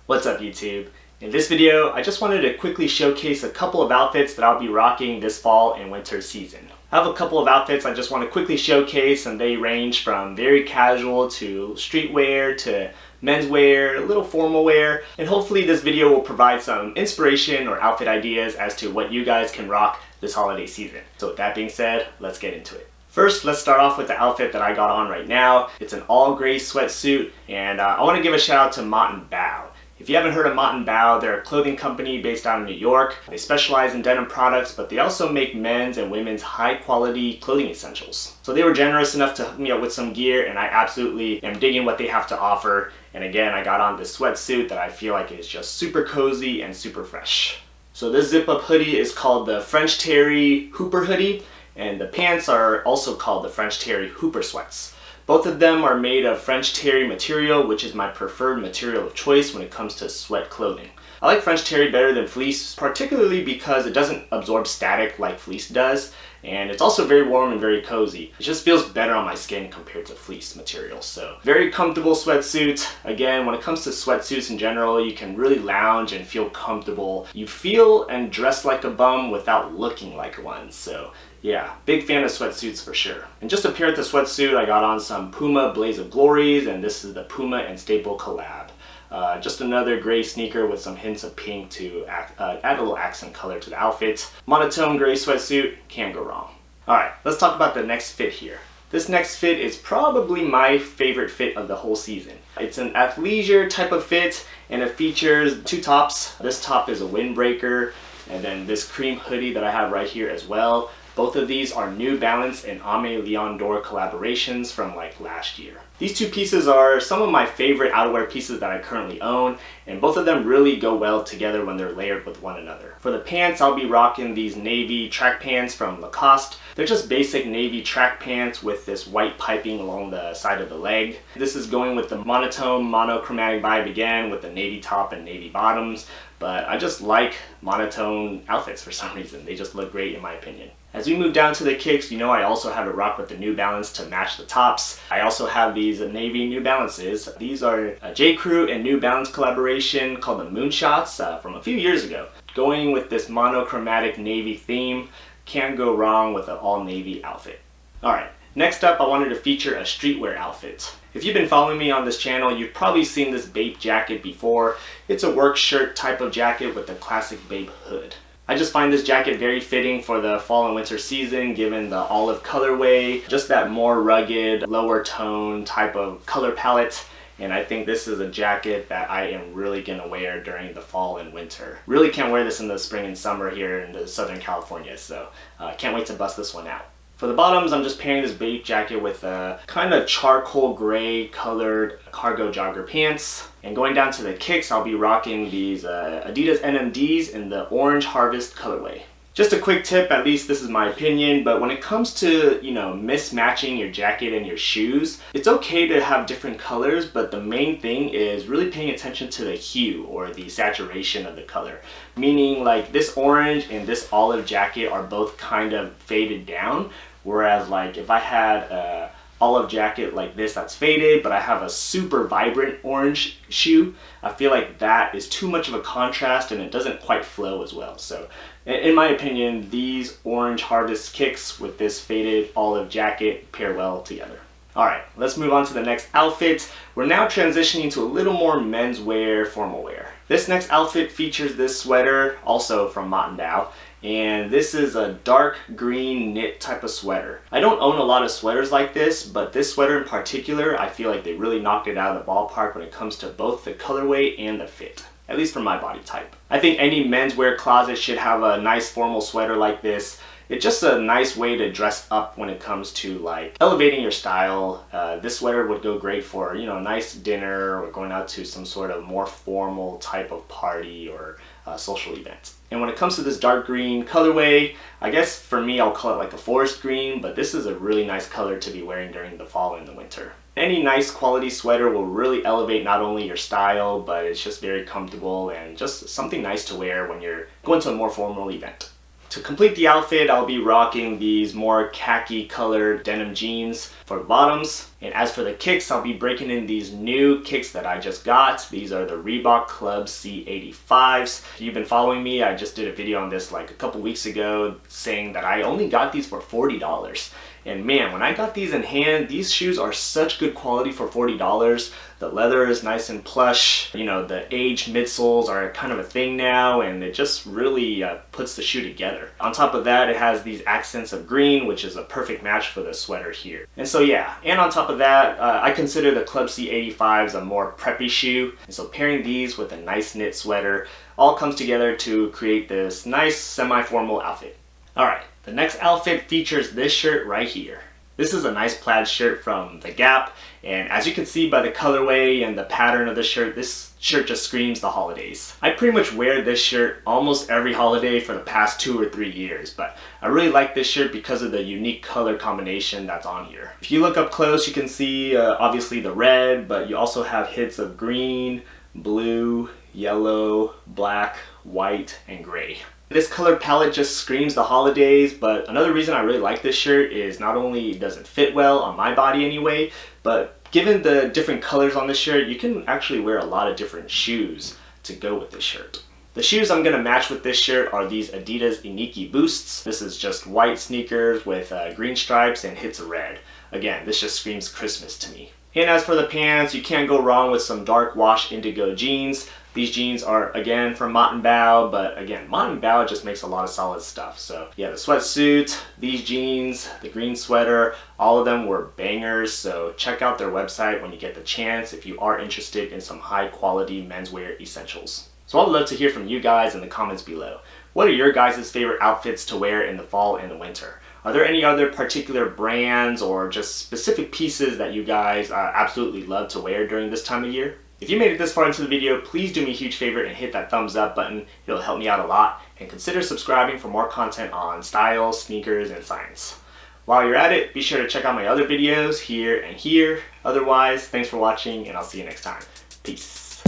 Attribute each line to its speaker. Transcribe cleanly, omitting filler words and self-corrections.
Speaker 1: What's up YouTube? In this video, I just wanted to quickly showcase a couple of outfits that I'll be rocking this fall and winter season. I have a couple of outfits I just want to quickly showcase, and they range from very casual to streetwear to menswear, a little formal wear, and hopefully this video will provide some inspiration or outfit ideas as to what you guys can rock this holiday season. So with that being said, let's get into it. First, let's start off with the outfit that I got on right now. It's an all gray sweatsuit, and I want to give a shout out to Mott & Bow. If you haven't heard of Mott & Bow, they're a clothing company based out of New York. They specialize in denim products, but they also make men's and women's high quality clothing essentials. So they were generous enough to hook me up with some gear, and I absolutely am digging what they have to offer. And again, I got on this sweatsuit that I feel like is just super cozy and super fresh. So this zip-up hoodie is called the French Terry Hooper hoodie, and the pants are also called the French Terry Hooper sweats. Both of them are made of French Terry material, which is my preferred material of choice when it comes to sweat clothing. I like French Terry better than fleece, particularly because it doesn't absorb static like fleece does, and it's also very warm and very cozy. It just feels better on my skin compared to fleece material. So very comfortable sweatsuit. Again, when it comes to sweatsuits in general, you can really lounge and feel comfortable. You feel and dress like a bum without looking like one. So yeah, big fan of sweatsuits for sure. And just to pair with the sweatsuit, I got on some Puma Blaze of Glories, and this is the Puma and Staple collab. Just another gray sneaker with some hints of pink to add a little accent color to the outfit. Monotone gray sweatsuit, can't go wrong. Alright, let's talk about the next fit here. This next fit is probably my favorite fit of the whole season. It's an athleisure type of fit, and it features two tops. This top is a Windbreaker, and then this cream hoodie that I have right here as well. Both of these are New Balance and Aimé Leon Dore collaborations from like last year. These two pieces are some of my favorite outerwear pieces that I currently own, and both of them really go well together when they're layered with one another. For the pants, I'll be rocking these navy track pants from Lacoste. They're just basic navy track pants with this white piping along the side of the leg. This is going with the monotone, monochromatic vibe again with the navy top and navy bottoms, but I just like monotone outfits for some reason. They just look great in my opinion. As we move down to the kicks, you know I also have to rock with the New Balance to match the tops. I also have these navy New Balances. These are a J.Crew and New Balance collaboration called the Moonshots from a few years ago. Going with this monochromatic navy theme, can't go wrong with an all navy outfit. Alright, next up I wanted to feature a streetwear outfit. If you've been following me on this channel, you've probably seen this BAPE jacket before. It's a work shirt type of jacket with the classic BAPE hood. I just find this jacket very fitting for the fall and winter season given the olive colorway, just that more rugged, lower tone type of color palette. And I think this is a jacket that I am really gonna wear during the fall and winter. Really can't wear this in the spring and summer here in the Southern California, so can't wait to bust this one out. For the bottoms, I'm just pairing this BAPE jacket with a kind of charcoal gray colored cargo jogger pants. And going down to the kicks, I'll be rocking these Adidas NMDs in the Orange Harvest colorway. Just a quick tip, at least this is my opinion, but when it comes to, mismatching your jacket and your shoes, it's okay to have different colors, but the main thing is really paying attention to the hue or the saturation of the color. Meaning like this orange and this olive jacket are both kind of faded down, whereas like if I had a olive jacket like this that's faded, but I have a super vibrant orange shoe, I feel like that is too much of a contrast and it doesn't quite flow as well. So in my opinion, these Orange Harvest kicks with this faded olive jacket pair well together. Alright, let's move on to the next outfit. We're now transitioning to a little more menswear, formal wear. This next outfit features this sweater, also from Mott & Bow, and this is a dark green knit type of sweater. I don't own a lot of sweaters like this, but this sweater in particular, I feel like they really knocked it out of the ballpark when it comes to both the colorway and the fit. At least for my body type. I think any menswear closet should have a nice formal sweater like this. It's just a nice way to dress up when it comes to like elevating your style. This sweater would go great for, a nice dinner or going out to some sort of more formal type of party or social event. And when it comes to this dark green colorway, I guess for me I'll call it like a forest green, but this is a really nice color to be wearing during the fall and the winter. Any nice quality sweater will really elevate not only your style, but it's just very comfortable and just something nice to wear when you're going to a more formal event. To complete the outfit, I'll be rocking these more khaki colored denim jeans for bottoms. And as for the kicks, I'll be breaking in these new kicks that I just got. These are the Reebok Club C85s. If you've been following me, I just did a video on this like a couple weeks ago saying that I only got these for $40. And man, when I got these in hand, these shoes are such good quality for $40. The leather is nice and plush. You know, the aged midsoles are kind of a thing now, and it just really puts the shoe together. On top of that, it has these accents of green, which is a perfect match for the sweater here. And so yeah, and on top of that, I consider the Club C85s a more preppy shoe. And so pairing these with a nice knit sweater all comes together to create this nice semi-formal outfit. Alright, the next outfit features this shirt right here. This is a nice plaid shirt from the Gap, and as you can see by the colorway and the pattern of the shirt, this shirt just screams the holidays. I pretty much wear this shirt almost every holiday for the past 2 or 3 years, but I really like this shirt because of the unique color combination that's on here. If you look up close, you can see obviously the red, but you also have hits of green, blue, yellow, black, white, and gray. This color palette just screams the holidays, but another reason I really like this shirt is not only does it fit well on my body anyway, but given the different colors on this shirt, you can actually wear a lot of different shoes to go with this shirt. The shoes I'm going to match with this shirt are these Adidas Iniki Boosts. This is just white sneakers with green stripes and hits of red. Again, this just screams Christmas to me. And as for the pants, you can't go wrong with some dark wash indigo jeans. These jeans are, again, from Mott & Bow, but again, Mott & Bow just makes a lot of solid stuff. So yeah, the sweatsuit, these jeans, the green sweater, all of them were bangers. So check out their website when you get the chance if you are interested in some high quality menswear essentials. So I'd love to hear from you guys in the comments below. What are your guys' favorite outfits to wear in the fall and the winter? Are there any other particular brands or just specific pieces that you guys absolutely love to wear during this time of year? If you made it this far into the video, please do me a huge favor and hit that thumbs up button. It'll help me out a lot. And consider subscribing for more content on style, sneakers, and science. While you're at it, be sure to check out my other videos here and here. Otherwise, thanks for watching, and I'll see you next time. Peace.